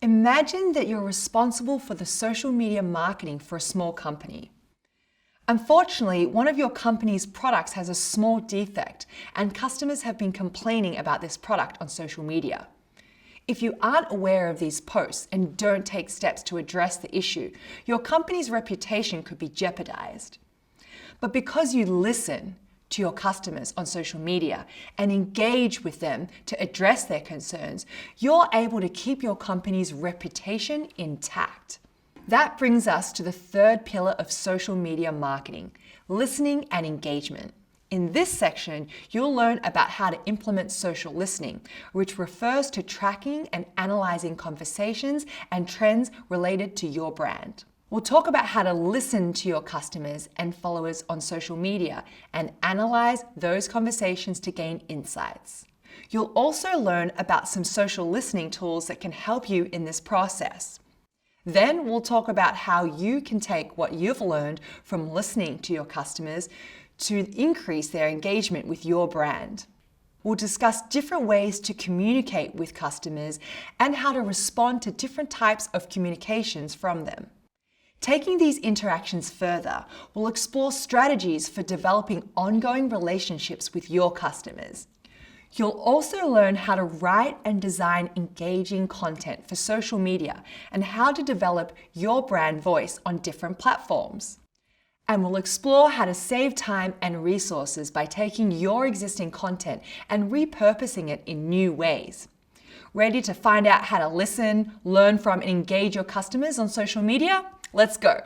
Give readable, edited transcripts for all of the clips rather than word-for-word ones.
Imagine that you're responsible for the social media marketing for a small company. Unfortunately, one of your company's products has a small defect, and customers have been complaining about this product on social media. If you aren't aware of these posts and don't take steps to address the issue, your company's reputation could be jeopardized. But because you listen to your customers on social media and engage with them to address their concerns, you're able to keep your company's reputation intact. That brings us to the third pillar of social media marketing, listening and engagement. In this section, you'll learn about how to implement social listening, which refers to tracking and analyzing conversations and trends related to your brand. We'll talk about how to listen to your customers and followers on social media and analyze those conversations to gain insights. You'll also learn about some social listening tools that can help you in this process. Then we'll talk about how you can take what you've learned from listening to your customers to increase their engagement with your brand. We'll discuss different ways to communicate with customers and how to respond to different types of communications from them. Taking these interactions further, we'll explore strategies for developing ongoing relationships with your customers. You'll also learn how to write and design engaging content for social media and how to develop your brand voice on different platforms. And we'll explore how to save time and resources by taking your existing content and repurposing it in new ways. Ready to find out how to listen, learn from, and engage your customers on social media? Let's go.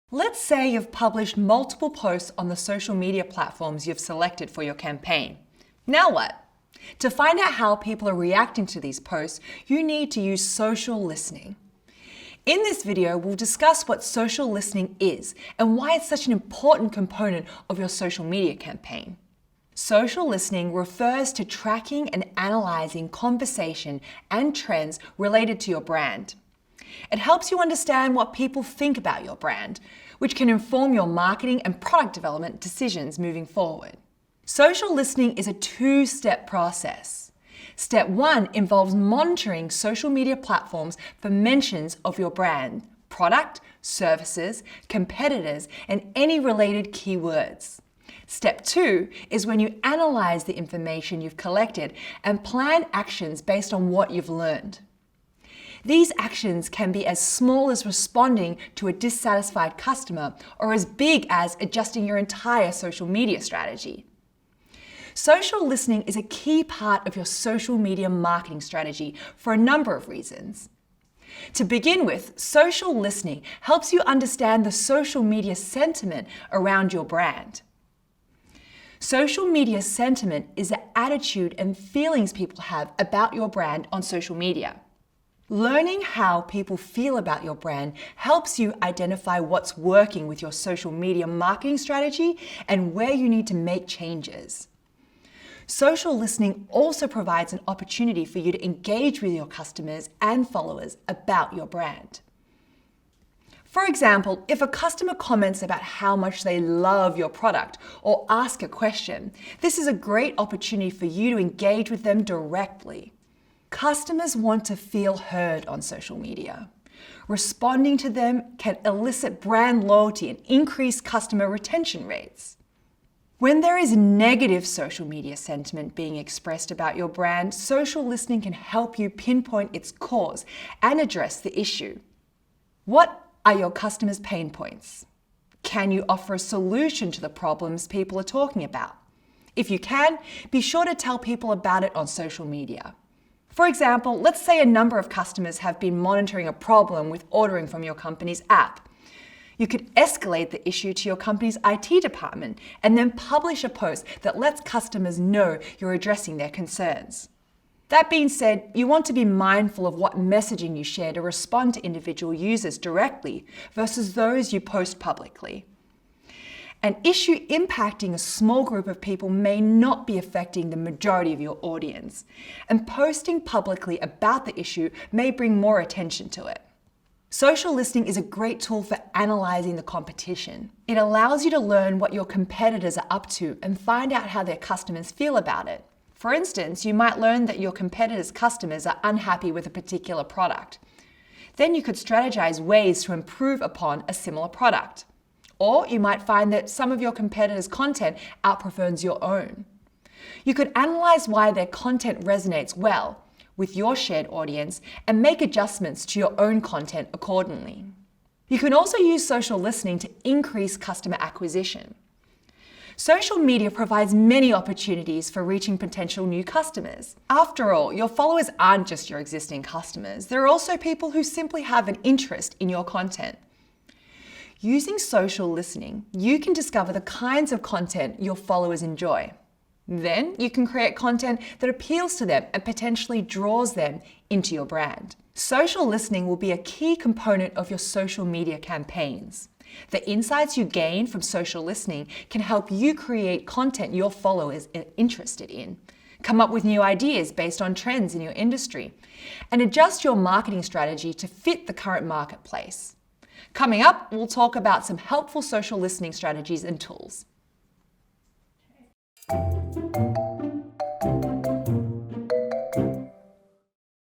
Let's say you've published multiple posts on the social media platforms you've selected for your campaign. Now what? To find out how people are reacting to these posts, you need to use social listening. In this video, we'll discuss what social listening is and why it's such an important component of your social media campaign. Social listening refers to tracking and analyzing conversation and trends related to your brand. It helps you understand what people think about your brand, which can inform your marketing and product development decisions moving forward. Social listening is a two-step process. Step 1 involves monitoring social media platforms for mentions of your brand, product, services, competitors, and any related keywords. Step 2 is when you analyze the information you've collected and plan actions based on what you've learned. These actions can be as small as responding to a dissatisfied customer or as big as adjusting your entire social media strategy. Social listening is a key part of your social media marketing strategy for a number of reasons. To begin with, social listening helps you understand the social media sentiment around your brand. Social media sentiment is the attitude and feelings people have about your brand on social media. Learning how people feel about your brand helps you identify what's working with your social media marketing strategy and where you need to make changes. Social listening also provides an opportunity for you to engage with your customers and followers about your brand. For example, if a customer comments about how much they love your product or ask a question, this is a great opportunity for you to engage with them directly. Customers want to feel heard on social media. Responding to them can elicit brand loyalty and increase customer retention rates. When there is negative social media sentiment being expressed about your brand, social listening can help you pinpoint its cause and address the issue. What are your customers' pain points? Can you offer a solution to the problems people are talking about? If you can, be sure to tell people about it on social media. For example, let's say a number of customers have been monitoring a problem with ordering from your company's app. You could escalate the issue to your company's IT department and then publish a post that lets customers know you're addressing their concerns. That being said, you want to be mindful of what messaging you share to respond to individual users directly versus those you post publicly. An issue impacting a small group of people may not be affecting the majority of your audience, and posting publicly about the issue may bring more attention to it. Social listening is a great tool for analyzing the competition. It allows you to learn what your competitors are up to and find out how their customers feel about it. For instance, you might learn that your competitors' customers are unhappy with a particular product. Then you could strategize ways to improve upon a similar product. Or you might find that some of your competitors' content outperforms your own. You could analyze why their content resonates well with your shared audience and make adjustments to your own content accordingly. You can also use social listening to increase customer acquisition. Social media provides many opportunities for reaching potential new customers. After all, your followers aren't just your existing customers. There are also people who simply have an interest in your content. Using social listening, you can discover the kinds of content your followers enjoy. Then you can create content that appeals to them and potentially draws them into your brand. Social listening will be a key component of your social media campaigns. The insights you gain from social listening can help you create content your followers are interested in, come up with new ideas based on trends in your industry, and adjust your marketing strategy to fit the current marketplace. Coming up, we'll talk about some helpful social listening strategies and tools.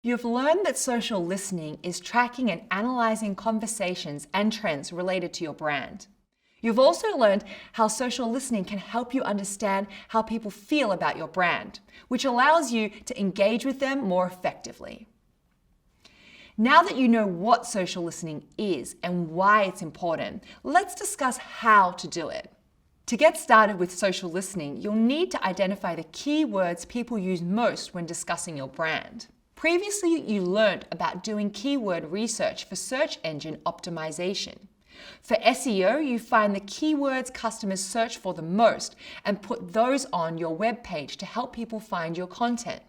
You've learned that social listening is tracking and analyzing conversations and trends related to your brand. You've also learned how social listening can help you understand how people feel about your brand, which allows you to engage with them more effectively. Now that you know what social listening is and why it's important, let's discuss how to do it. To get started with social listening, you'll need to identify the key words people use most when discussing your brand. Previously, you learned about doing keyword research for search engine optimization. For SEO, you find the keywords customers search for the most and put those on your web page to help people find your content.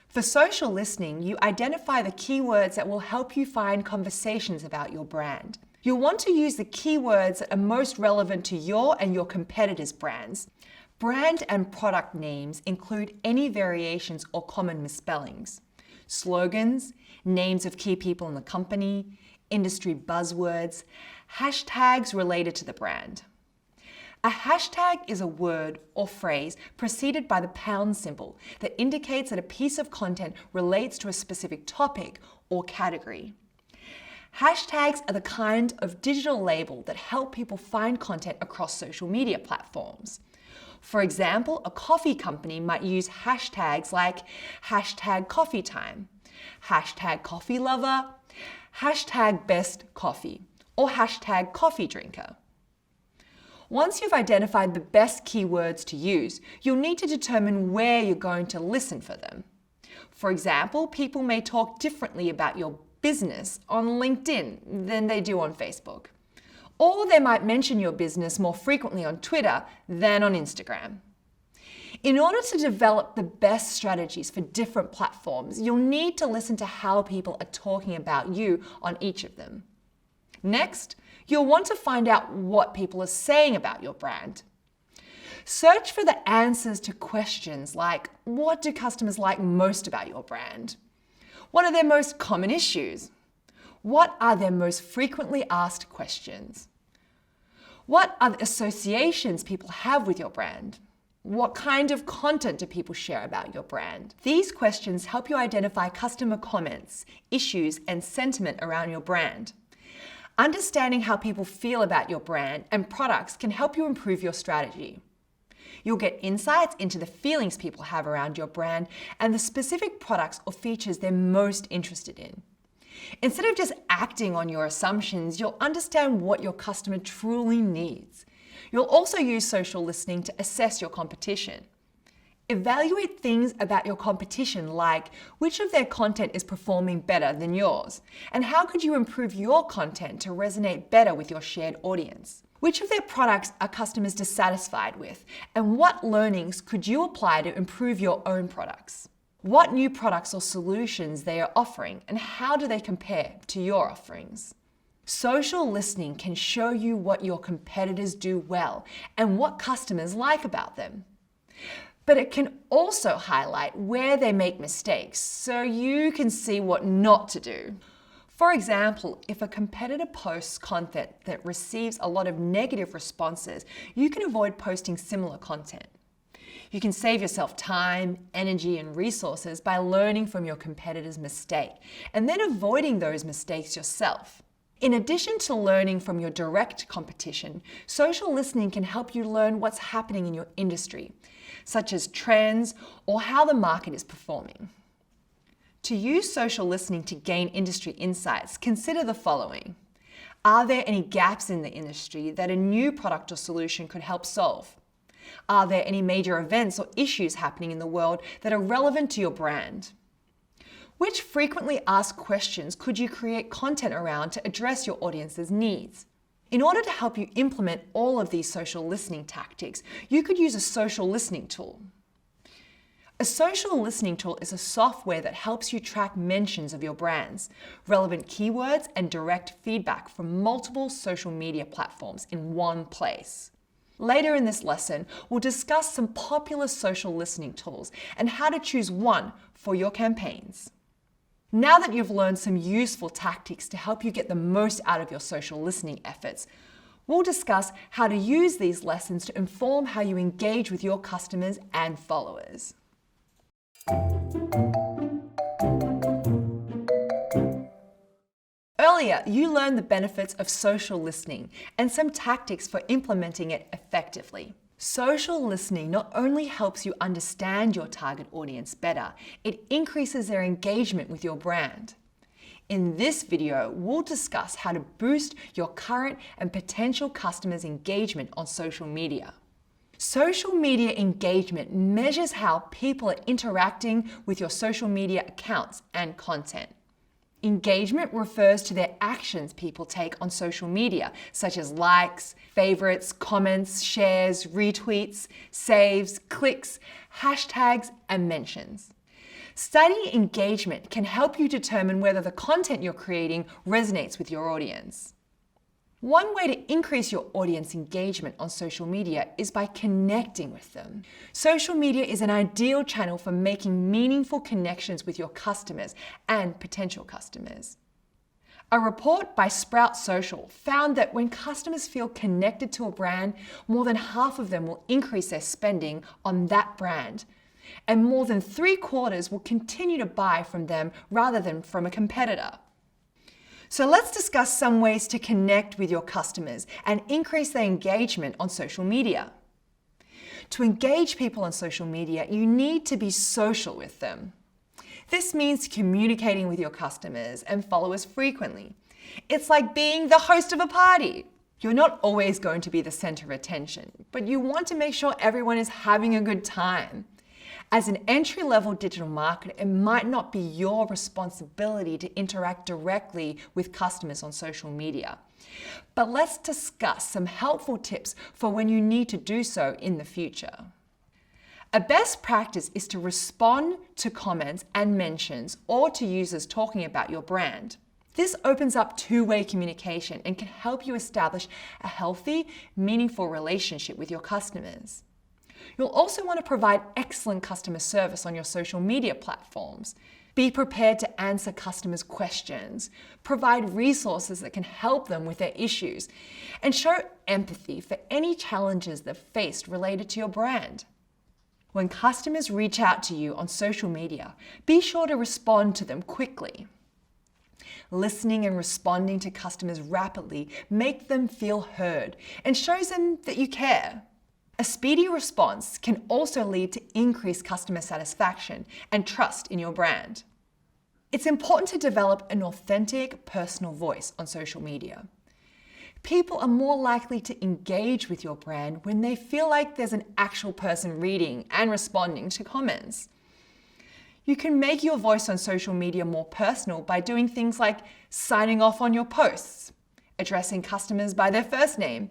For social listening, you identify the keywords that will help you find conversations about your brand. You'll want to use the keywords that are most relevant to your and your competitors' brands. Brand and product names include any variations or common misspellings. Slogans, names of key people in the company, industry buzzwords, hashtags related to the brand. A hashtag is a word or phrase preceded by the pound symbol that indicates that a piece of content relates to a specific topic or category. Hashtags are the kind of digital label that help people find content across social media platforms. For example, a coffee company might use hashtags like #coffeetime, #coffeelover, #bestcoffee, or #coffeedrinker. Once you've identified the best keywords to use, you'll need to determine where you're going to listen for them. For example, people may talk differently about your business on LinkedIn than they do on Facebook. Or they might mention your business more frequently on Twitter than on Instagram. In order to develop the best strategies for different platforms, you'll need to listen to how people are talking about you on each of them. Next, you'll want to find out what people are saying about your brand. Search for the answers to questions like, what do customers like most about your brand? What are their most common issues? What are their most frequently asked questions? What are the associations people have with your brand? What kind of content do people share about your brand? These questions help you identify customer comments, issues, and sentiment around your brand. Understanding how people feel about your brand and products can help you improve your strategy. You'll get insights into the feelings people have around your brand and the specific products or features they're most interested in. Instead of just acting on your assumptions, you'll understand what your customer truly needs. You'll also use social listening to assess your competition. Evaluate things about your competition like which of their content is performing better than yours, and how could you improve your content to resonate better with your shared audience? Which of their products are customers dissatisfied with, and what learnings could you apply to improve your own products? What new products or solutions they are offering, and how do they compare to your offerings? Social listening can show you what your competitors do well and what customers like about them. But it can also highlight where they make mistakes so you can see what not to do. For example, if a competitor posts content that receives a lot of negative responses, you can avoid posting similar content. You can save yourself time, energy, and resources by learning from your competitor's mistake and then avoiding those mistakes yourself. In addition to learning from your direct competition, social listening can help you learn what's happening in your industry, such as trends or how the market is performing. To use social listening to gain industry insights, consider the following. Are there any gaps in the industry that a new product or solution could help solve? Are there any major events or issues happening in the world that are relevant to your brand? Which frequently asked questions could you create content around to address your audience's needs? In order to help you implement all of these social listening tactics, you could use a social listening tool. A social listening tool is a software that helps you track mentions of your brands, relevant keywords, and direct feedback from multiple social media platforms in one place. Later in this lesson, we'll discuss some popular social listening tools and how to choose one for your campaigns. Now that you've learned some useful tactics to help you get the most out of your social listening efforts, we'll discuss how to use these lessons to inform how you engage with your customers and followers. Earlier, you learned the benefits of social listening and some tactics for implementing it effectively. Social listening not only helps you understand your target audience better, it increases their engagement with your brand. In this video, we'll discuss how to boost your current and potential customers' engagement on social media. Social media engagement measures how people are interacting with your social media accounts and content. Engagement refers to their actions people take on social media, such as likes, favorites, comments, shares, retweets, saves, clicks, hashtags, and mentions. Studying engagement can help you determine whether the content you're creating resonates with your audience. One way to increase your audience engagement on social media is by connecting with them. Social media is an ideal channel for making meaningful connections with your customers and potential customers. A report by Sprout Social found that when customers feel connected to a brand, more than half of them will increase their spending on that brand, and more than 3/4 will continue to buy from them rather than from a competitor. So let's discuss some ways to connect with your customers and increase their engagement on social media. To engage people on social media, you need to be social with them. This means communicating with your customers and followers frequently. It's like being the host of a party. You're not always going to be the center of attention, but you want to make sure everyone is having a good time. As an entry-level digital marketer, it might not be your responsibility to interact directly with customers on social media. But let's discuss some helpful tips for when you need to do so in the future. A best practice is to respond to comments and mentions or to users talking about your brand. This opens up two-way communication and can help you establish a healthy, meaningful relationship with your customers. You'll also want to provide excellent customer service on your social media platforms. Be prepared to answer customers' questions, provide resources that can help them with their issues, and show empathy for any challenges they've faced related to your brand. When customers reach out to you on social media, be sure to respond to them quickly. Listening and responding to customers rapidly make them feel heard and shows them that you care. A speedy response can also lead to increased customer satisfaction and trust in your brand. It's important to develop an authentic, personal voice on social media. People are more likely to engage with your brand when they feel like there's an actual person reading and responding to comments. You can make your voice on social media more personal by doing things like signing off on your posts, addressing customers by their first name,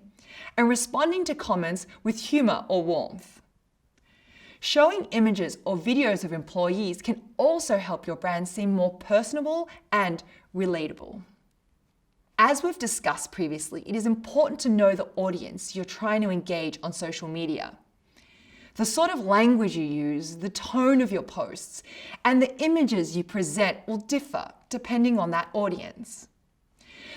and responding to comments with humor or warmth. Showing images or videos of employees can also help your brand seem more personable and relatable. As we've discussed previously, it is important to know the audience you're trying to engage on social media. The sort of language you use, the tone of your posts, and the images you present will differ, depending on that audience.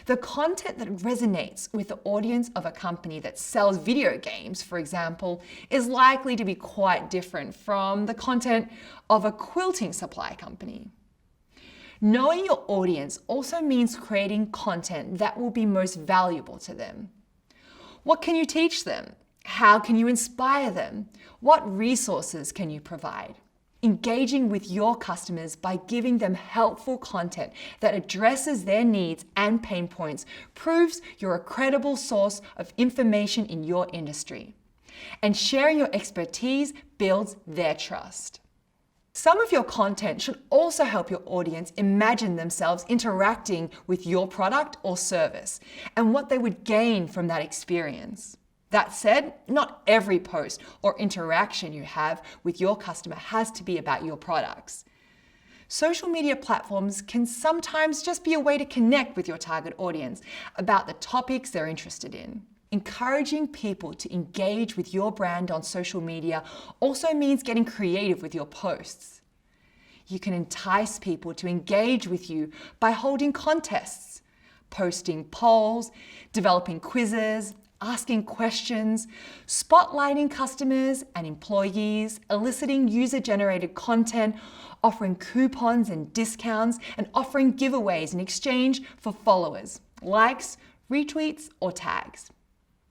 The content that resonates with the audience of a company that sells video games, for example, is likely to be quite different from the content of a quilting supply company. Knowing your audience also means creating content that will be most valuable to them. What can you teach them? How can you inspire them? What resources can you provide? Engaging with your customers by giving them helpful content that addresses their needs and pain points proves you're a credible source of information in your industry. And sharing your expertise builds their trust. Some of your content should also help your audience imagine themselves interacting with your product or service and what they would gain from that experience. That said, not every post or interaction you have with your customer has to be about your products. Social media platforms can sometimes just be a way to connect with your target audience about the topics they're interested in. Encouraging people to engage with your brand on social media also means getting creative with your posts. You can entice people to engage with you by holding contests, posting polls, developing quizzes, asking questions, spotlighting customers and employees, eliciting user-generated content, offering coupons and discounts, and offering giveaways in exchange for followers, likes, retweets, or tags.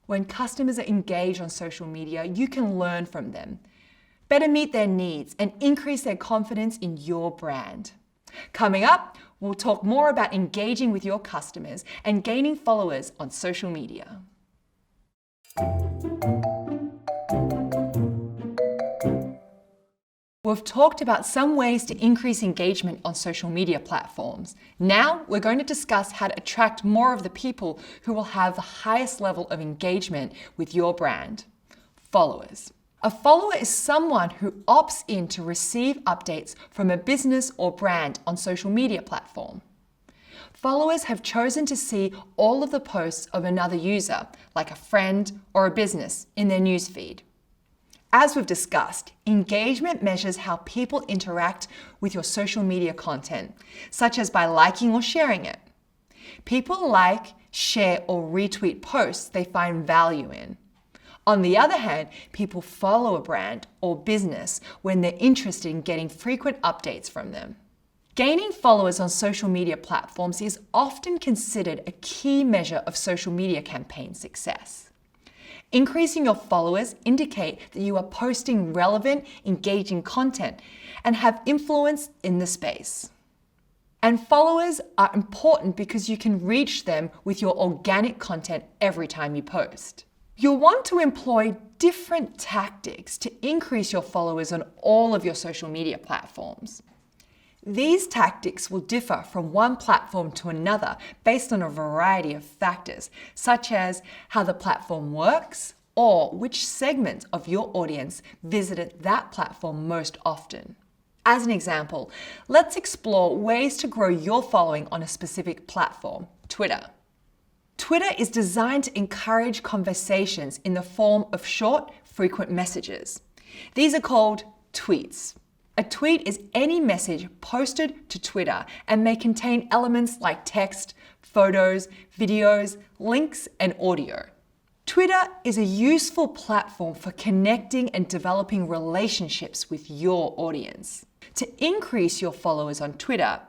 When customers are engaged on social media, you can learn from them, better meet their needs, and increase their confidence in your brand. Coming up, we'll talk more about engaging with your customers and gaining followers on social media. We've talked about some ways to increase engagement on social media platforms. Now we're going to discuss how to attract more of the people who will have the highest level of engagement with your brand: followers. A follower is someone who opts in to receive updates from a business or brand on social media platform. Followers have chosen to see all of the posts of another user, like a friend or a business, in their newsfeed. As we've discussed, engagement measures how people interact with your social media content, such as by liking or sharing it. People like, share, or retweet posts they find value in. On the other hand, people follow a brand or business when they're interested in getting frequent updates from them. Gaining followers on social media platforms is often considered a key measure of social media campaign success. Increasing your followers indicate that you are posting relevant, engaging content and have influence in the space. And followers are important because you can reach them with your organic content every time you post. You'll want to employ different tactics to increase your followers on all of your social media platforms. These tactics will differ from one platform to another based on a variety of factors, such as how the platform works or which segment of your audience visited that platform most often. As an example, let's explore ways to grow your following on a specific platform: Twitter. Twitter is designed to encourage conversations in the form of short, frequent messages. These are called tweets. A tweet is any message posted to Twitter and may contain elements like text, photos, videos, links, and audio. Twitter is a useful platform for connecting and developing relationships with your audience. To increase your followers on Twitter,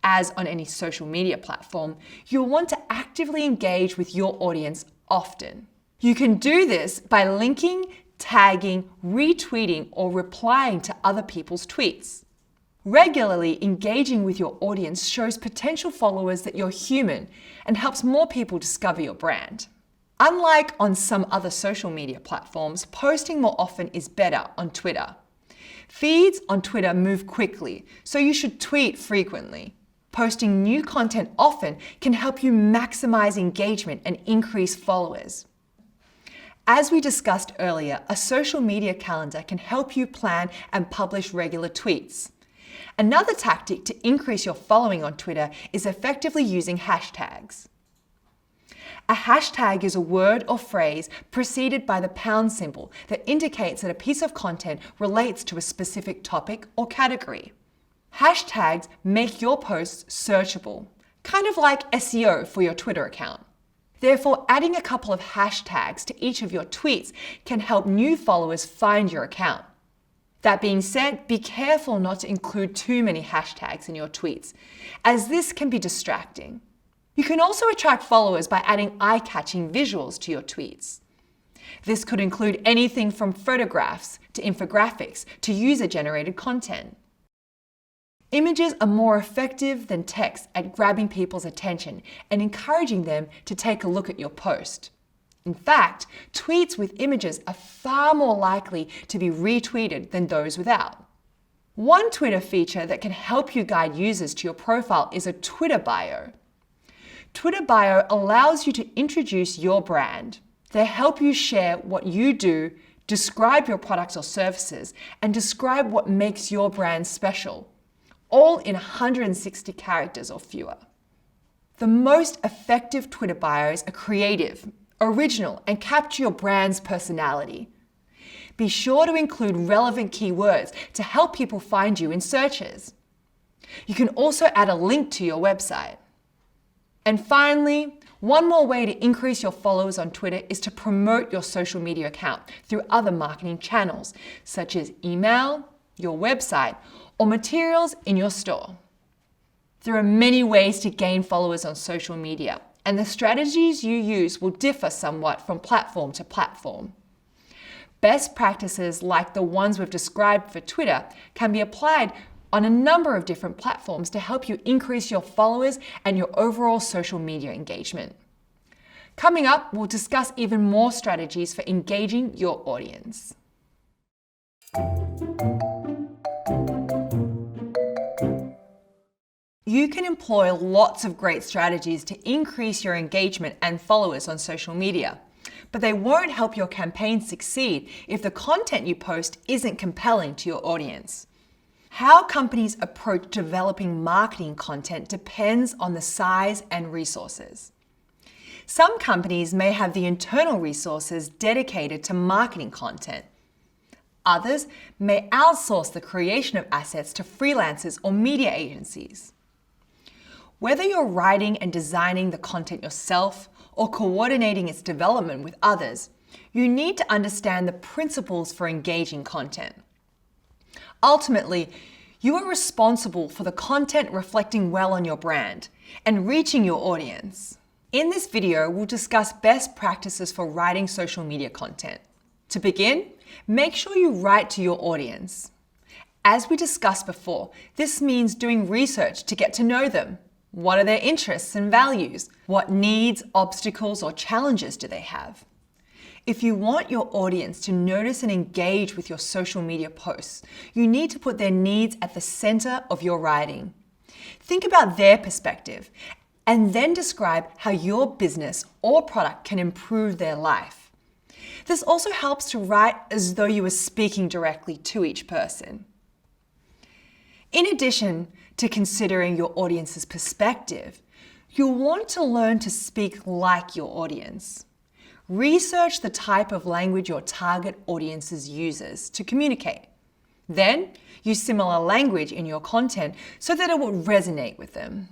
as on any social media platform, you'll want to actively engage with your audience often. You can do this by linking, tagging, retweeting, or replying to other people's tweets. Regularly engaging with your audience shows potential followers that you're human and helps more people discover your brand. Unlike on some other social media platforms, posting more often is better on Twitter. Feeds on Twitter move quickly, so you should tweet frequently. Posting new content often can help you maximize engagement and increase followers. As we discussed earlier, a social media calendar can help you plan and publish regular tweets. Another tactic to increase your following on Twitter is effectively using hashtags. A hashtag is a word or phrase preceded by the pound symbol that indicates that a piece of content relates to a specific topic or category. Hashtags make your posts searchable, kind of like SEO for your Twitter account. Therefore, adding a couple of hashtags to each of your tweets can help new followers find your account. That being said, be careful not to include too many hashtags in your tweets, as this can be distracting. You can also attract followers by adding eye-catching visuals to your tweets. This could include anything from photographs to infographics to user-generated content. Images are more effective than text at grabbing people's attention and encouraging them to take a look at your post. In fact, tweets with images are far more likely to be retweeted than those without. One Twitter feature that can help you guide users to your profile is a Twitter bio. Twitter bio allows you to introduce your brand. They help you share what you do, describe your products or services, and describe what makes your brand special, all in 160 characters or fewer. The most effective Twitter bios are creative, original, and capture your brand's personality. Be sure to include relevant keywords to help people find you in searches. You can also add a link to your website. And finally, one more way to increase your followers on Twitter is to promote your social media account through other marketing channels, such as email, your website, or materials in your store. There are many ways to gain followers on social media, and the strategies you use will differ somewhat from platform to platform. Best practices like the ones we've described for Twitter can be applied on a number of different platforms to help you increase your followers and your overall social media engagement. Coming up, we'll discuss even more strategies for engaging your audience. You can employ lots of great strategies to increase your engagement and followers on social media, but they won't help your campaign succeed if the content you post isn't compelling to your audience. How companies approach developing marketing content depends on the size and resources. Some companies may have the internal resources dedicated to marketing content. Others may outsource the creation of assets to freelancers or media agencies. Whether you're writing and designing the content yourself or coordinating its development with others, you need to understand the principles for engaging content. Ultimately, you are responsible for the content reflecting well on your brand and reaching your audience. In this video, we'll discuss best practices for writing social media content. To begin, make sure you write to your audience. As we discussed before, this means doing research to get to know them. What are their interests and values? What needs, obstacles, or challenges do they have? If you want your audience to notice and engage with your social media posts, you need to put their needs at the center of your writing. Think about their perspective and then describe how your business or product can improve their life. This also helps to write as though you were speaking directly to each person. In addition to considering your audience's perspective, you'll want to learn to speak like your audience. Research the type of language your target audience uses to communicate. Then, use similar language in your content so that it will resonate with them.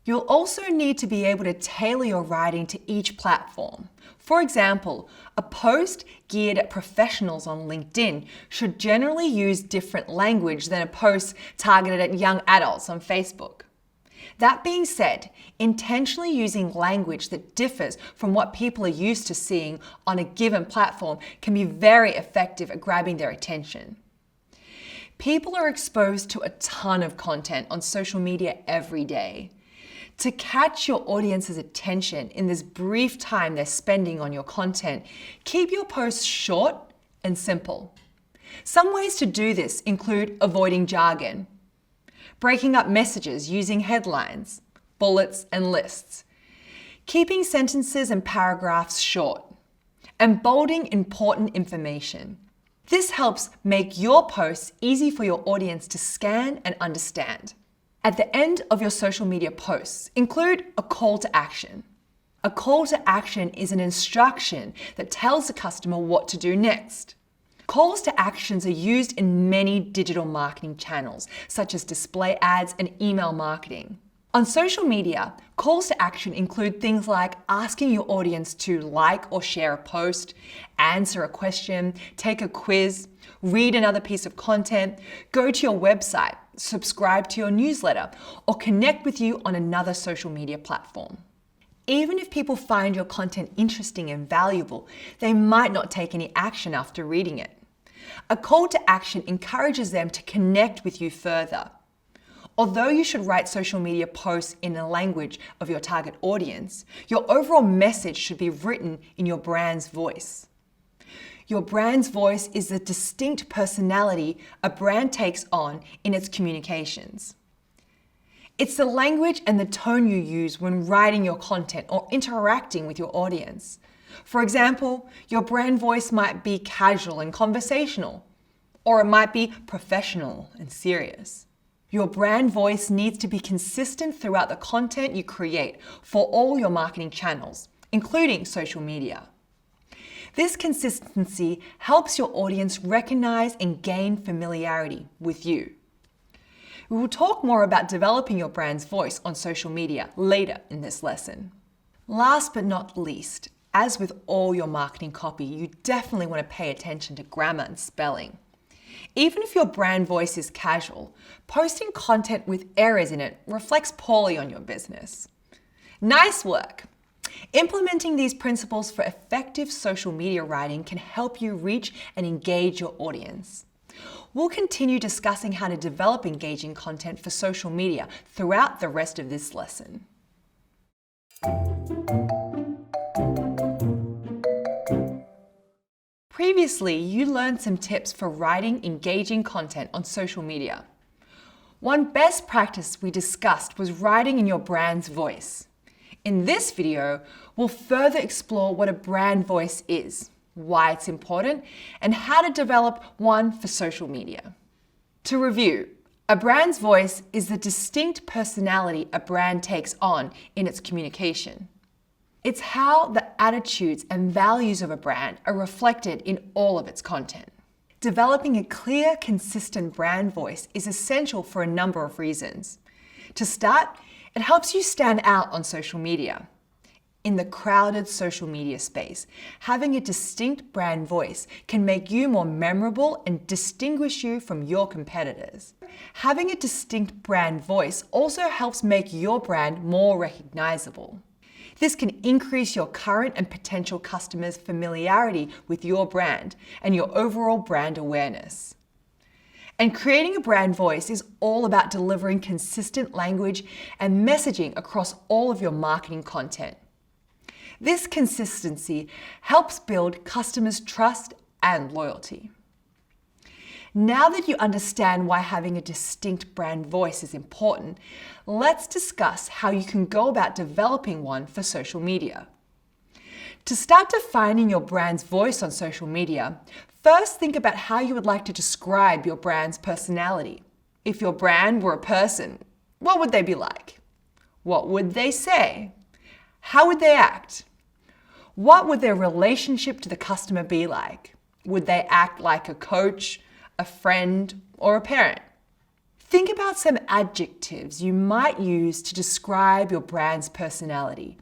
You'll also need to be able to tailor your writing to each platform. For example, a post geared at professionals on LinkedIn should generally use different language than a post targeted at young adults on Facebook. That being said, intentionally using language that differs from what people are used to seeing on a given platform can be very effective at grabbing their attention. People are exposed to a ton of content on social media every day. To catch your audience's attention in this brief time they're spending on your content, keep your posts short and simple. Some ways to do this include avoiding jargon, breaking up messages using headlines, bullets, and lists, keeping sentences and paragraphs short, and bolding important information. This helps make your posts easy for your audience to scan and understand. At the end of your social media posts, include a call to action. A call to action is an instruction that tells the customer what to do next. Calls to actions are used in many digital marketing channels, such as display ads and email marketing. On social media, calls to action include things like asking your audience to like or share a post, answer a question, take a quiz, read another piece of content, go to your website, subscribe to your newsletter, or connect with you on another social media platform. Even if people find your content interesting and valuable, they might not take any action after reading it. A call to action encourages them to connect with you further. Although you should write social media posts in the language of your target audience, your overall message should be written in your brand's voice. Your brand's voice is the distinct personality a brand takes on in its communications. It's the language and the tone you use when writing your content or interacting with your audience. For example, your brand voice might be casual and conversational, or it might be professional and serious. Your brand voice needs to be consistent throughout the content you create for all your marketing channels, including social media. This consistency helps your audience recognize and gain familiarity with you. We will talk more about developing your brand's voice on social media later in this lesson. Last but not least, as with all your marketing copy, you definitely want to pay attention to grammar and spelling. Even if your brand voice is casual, posting content with errors in it reflects poorly on your business. Nice work! Implementing these principles for effective social media writing can help you reach and engage your audience. We'll continue discussing how to develop engaging content for social media throughout the rest of this lesson. Previously, you learned some tips for writing engaging content on social media. One best practice we discussed was writing in your brand's voice. In this video, we'll further explore what a brand voice is, why it's important, and how to develop one for social media. To review, a brand's voice is the distinct personality a brand takes on in its communication. It's how the attitudes and values of a brand are reflected in all of its content. Developing a clear, consistent brand voice is essential for a number of reasons. To start, it helps you stand out on social media. In the crowded social media space, having a distinct brand voice can make you more memorable and distinguish you from your competitors. Having a distinct brand voice also helps make your brand more recognizable. This can increase your current and potential customers' familiarity with your brand and your overall brand awareness. And creating a brand voice is all about delivering consistent language and messaging across all of your marketing content. This consistency helps build customers' trust and loyalty. Now that you understand why having a distinct brand voice is important, let's discuss how you can go about developing one for social media. To start defining your brand's voice on social media, first think about how you would like to describe your brand's personality. If your brand were a person, what would they be like? What would they say? How would they act? What would their relationship to the customer be like? Would they act like a coach, a friend, or a parent? Think about some adjectives you might use to describe your brand's personality.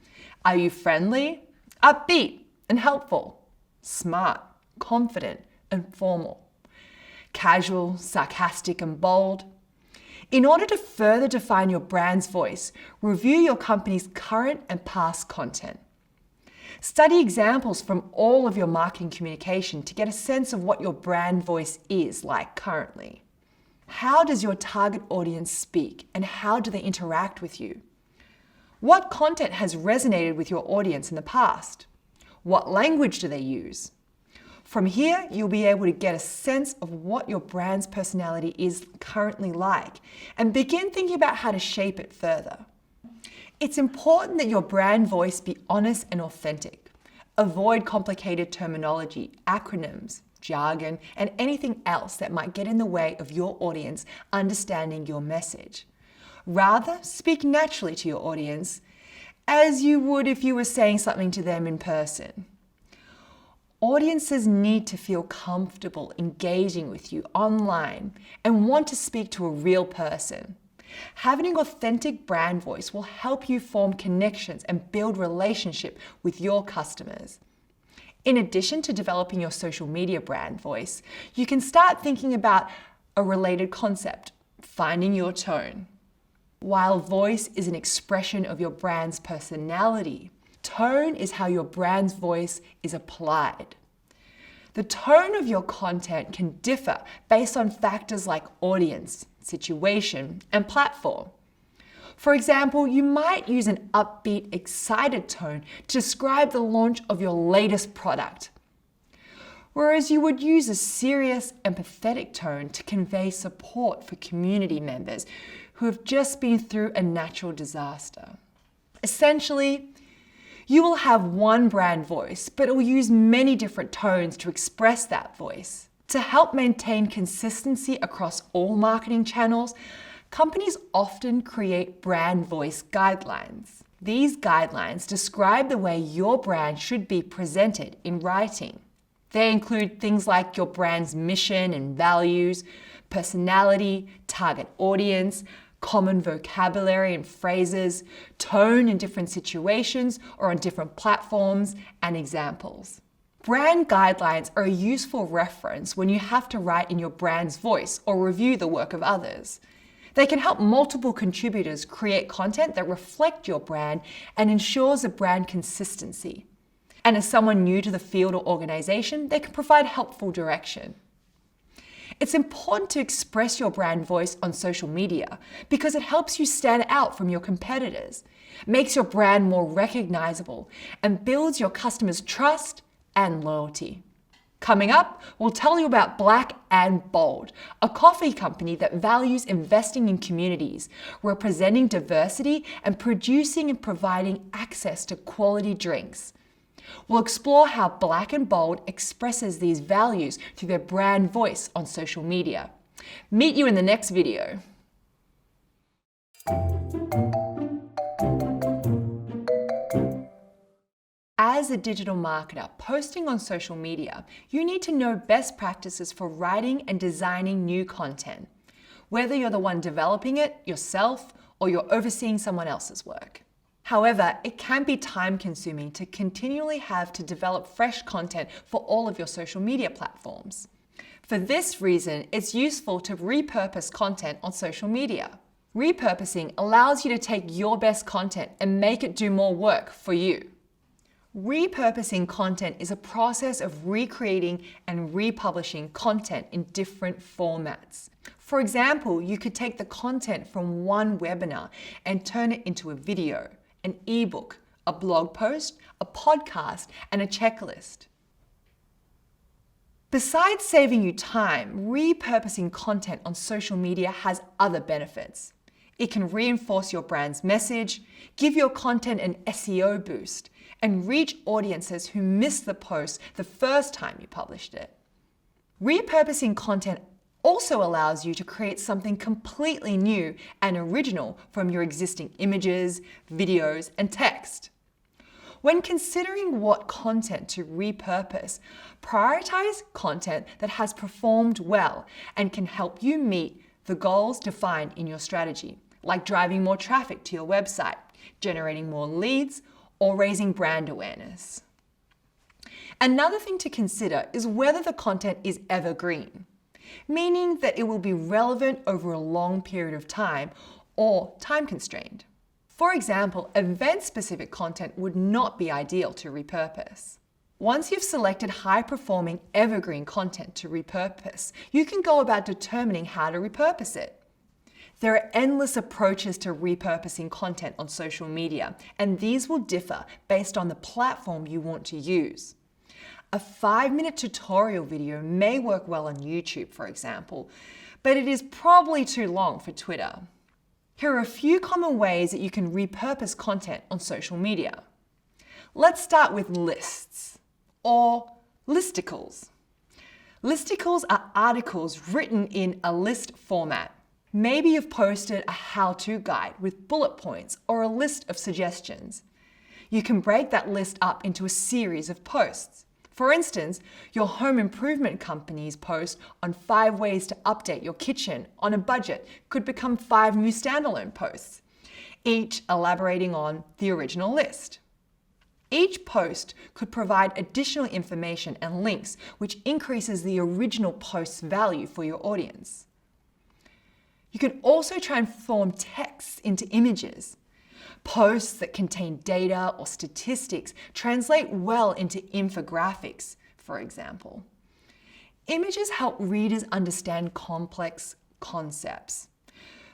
Are you friendly, upbeat, and helpful? Smart, confident, and formal? Casual, sarcastic, and bold? In order to further define your brand's voice, review your company's current and past content. Study examples from all of your marketing communication to get a sense of what your brand voice is like currently. How does your target audience speak and how do they interact with you? What content has resonated with your audience in the past? What language do they use? From here, you'll be able to get a sense of what your brand's personality is currently like and begin thinking about how to shape it further. It's important that your brand voice be honest and authentic. Avoid complicated terminology, acronyms, jargon, and anything else that might get in the way of your audience understanding your message. Rather, speak naturally to your audience, as you would if you were saying something to them in person. Audiences need to feel comfortable engaging with you online and want to speak to a real person. Having an authentic brand voice will help you form connections and build relationship with your customers. In addition to developing your social media brand voice, you can start thinking about a related concept, finding your tone. While voice is an expression of your brand's personality, tone is how your brand's voice is applied. The tone of your content can differ based on factors like audience, situation, and platform. For example, you might use an upbeat, excited tone to describe the launch of your latest product, whereas you would use a serious, empathetic tone to convey support for community members who have just been through a natural disaster. Essentially, you will have one brand voice, but it will use many different tones to express that voice. To help maintain consistency across all marketing channels, companies often create brand voice guidelines. These guidelines describe the way your brand should be presented in writing. They include things like your brand's mission and values, personality, target audience, common vocabulary and phrases, tone in different situations or on different platforms, and examples. Brand guidelines are a useful reference when you have to write in your brand's voice or review the work of others. They can help multiple contributors create content that reflect your brand and ensures a brand consistency. And as someone new to the field or organization, they can provide helpful direction. It's important to express your brand voice on social media because it helps you stand out from your competitors, makes your brand more recognizable, and builds your customers' trust and loyalty. Coming up, we'll tell you about Black and Bold, a coffee company that values investing in communities, representing diversity, and producing and providing access to quality drinks. We'll explore how Black and Bold expresses these values through their brand voice on social media. Meet you in the next video. As a digital marketer posting on social media, you need to know best practices for writing and designing new content, whether you're the one developing it yourself or you're overseeing someone else's work. However, it can be time-consuming to continually have to develop fresh content for all of your social media platforms. For this reason, it's useful to repurpose content on social media. Repurposing allows you to take your best content and make it do more work for you. Repurposing content is a process of recreating and republishing content in different formats. For example, you could take the content from one webinar and turn it into a video, an ebook, a blog post, a podcast, and a checklist. Besides saving you time, repurposing content on social media has other benefits. It can reinforce your brand's message, give your content an SEO boost, and reach audiences who missed the post the first time you published it. Repurposing content also allows you to create something completely new and original from your existing images, videos, and text. When considering what content to repurpose, prioritize content that has performed well and can help you meet the goals defined in your strategy, like driving more traffic to your website, generating more leads, or raising brand awareness. Another thing to consider is whether the content is evergreen, meaning that it will be relevant over a long period of time or time-constrained. For example, event-specific content would not be ideal to repurpose. Once you've selected high-performing evergreen content to repurpose, you can go about determining how to repurpose it. There are endless approaches to repurposing content on social media, and these will differ based on the platform you want to use. A 5-minute tutorial video may work well on YouTube, for example, but it is probably too long for Twitter. Here are a few common ways that you can repurpose content on social media. Let's start with lists, or listicles. Listicles are articles written in a list format. Maybe you've posted a how-to guide with bullet points or a list of suggestions. You can break that list up into a series of posts. For instance, your home improvement company's post on 5 ways to update your kitchen on a budget could become 5 new standalone posts, each elaborating on the original list. Each post could provide additional information and links, which increases the original post's value for your audience. You can also transform texts into images. Posts that contain data or statistics translate well into infographics, for example. Images help readers understand complex concepts.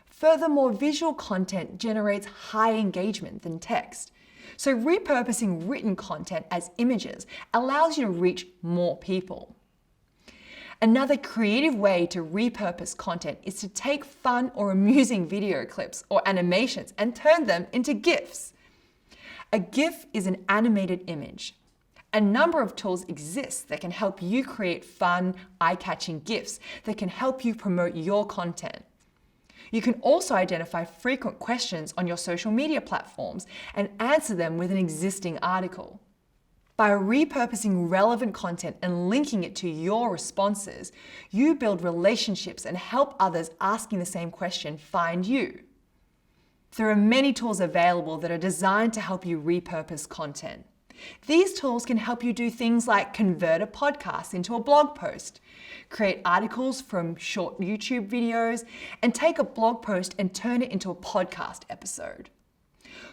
Furthermore, visual content generates higher engagement than text. So repurposing written content as images allows you to reach more people. Another creative way to repurpose content is to take fun or amusing video clips or animations and turn them into GIFs. A GIF is an animated image. A number of tools exist that can help you create fun, eye-catching GIFs that can help you promote your content. You can also identify frequent questions on your social media platforms and answer them with an existing article. By repurposing relevant content and linking it to your responses, you build relationships and help others asking the same question find you. There are many tools available that are designed to help you repurpose content. These tools can help you do things like convert a podcast into a blog post, create articles from short YouTube videos, and take a blog post and turn it into a podcast episode.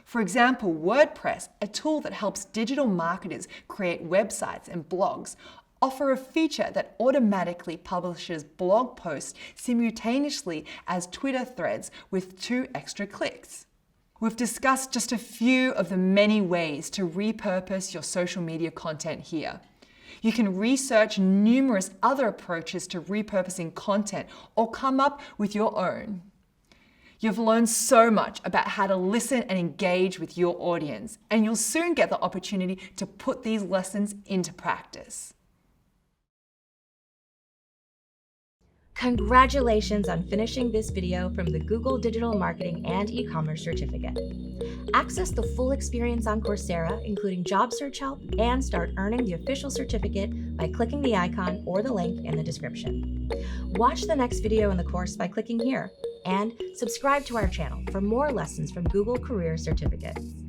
For example, WordPress, a tool that helps digital marketers create websites and blogs, offer a feature that automatically publishes blog posts simultaneously as Twitter threads with 2 extra clicks. We've discussed just a few of the many ways to repurpose your social media content here. You can research numerous other approaches to repurposing content or come up with your own. You've learned so much about how to listen and engage with your audience, and you'll soon get the opportunity to put these lessons into practice. Congratulations on finishing this video from the Google Digital Marketing and E-commerce Certificate. Access the full experience on Coursera, including job search help, and start earning the official certificate by clicking the icon or the link in the description. Watch the next video in the course by clicking here, and subscribe to our channel for more lessons from Google Career Certificates.